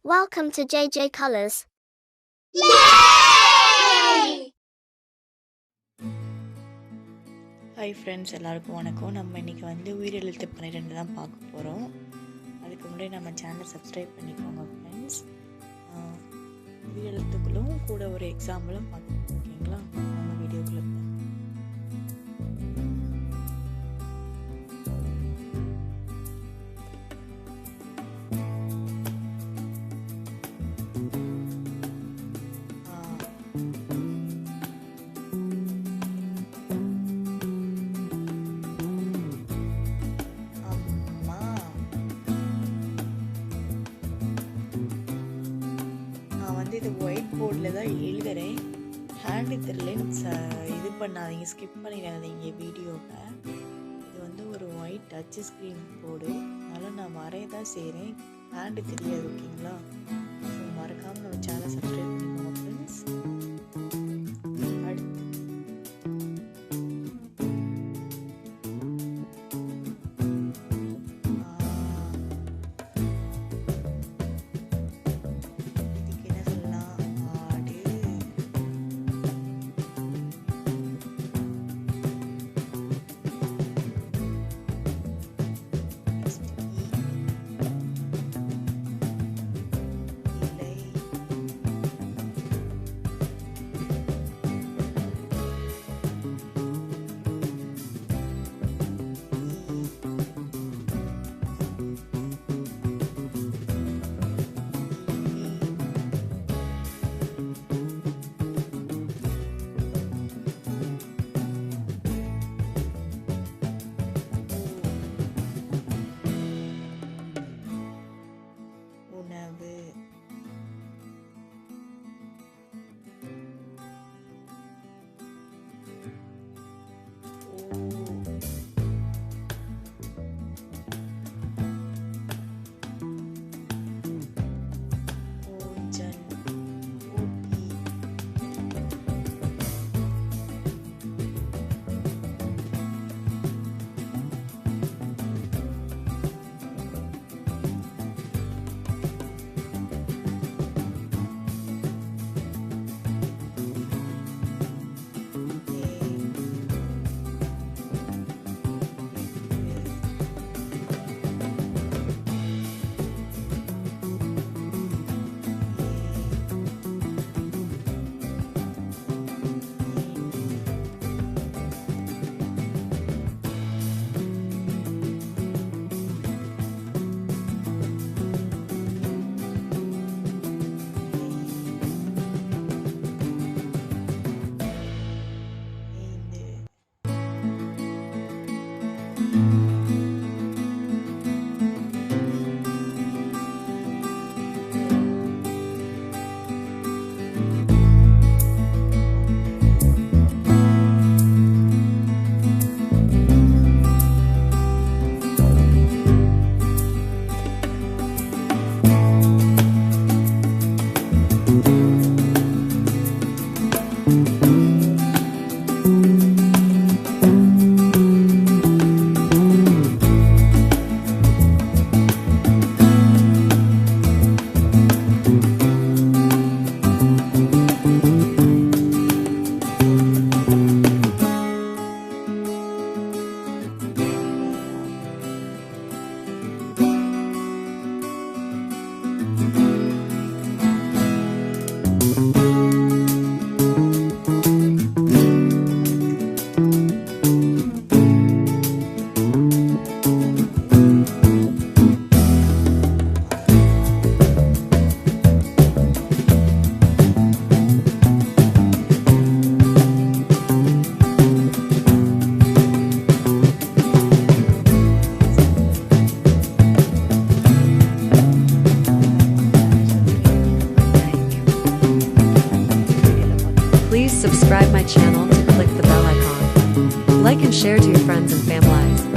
Welcome to JJ Colors. Hi friends, எல்லாருக்கும் வணக்கம். நம்ம இன்றைக்கி உயிரெழுத்து 12 தான் பார்க்க போகிறோம். அதுக்கு முன்னாடி நம்ம சேனலை சப்ஸ்கிரைப் பண்ணிக்கோங்க ஃப்ரெண்ட்ஸ். உயிரெழுத்துக்களும் கூட ஒரு எக்ஸாம்பிளும் பார்த்துக்கோங்க, ஓகேங்களா? நம்ம வீடியோக்குள்ள இது ஒயிட் போர்டில் தான் எழுதுகிறேன். ஹேண்டு தெரியலன்னு இது பண்ணாதீங்க, ஸ்கிப் பண்ணிடாதீங்க வீடியோவை. இது ஒரு ஒயிட் டச் ஸ்க்ரீன் போர்டு, அதனால் நான் வரைய தான் செய்கிறேன். ஹேண்டு தெரியாது, ஓகேங்களா? ஸோ மறக்காமல் நம்ம சேனலை சப்ஸ்கிரைப் பண்ணிக்கோங்க friends. Please subscribe my channel to click the bell icon. Like and share to your friends and families.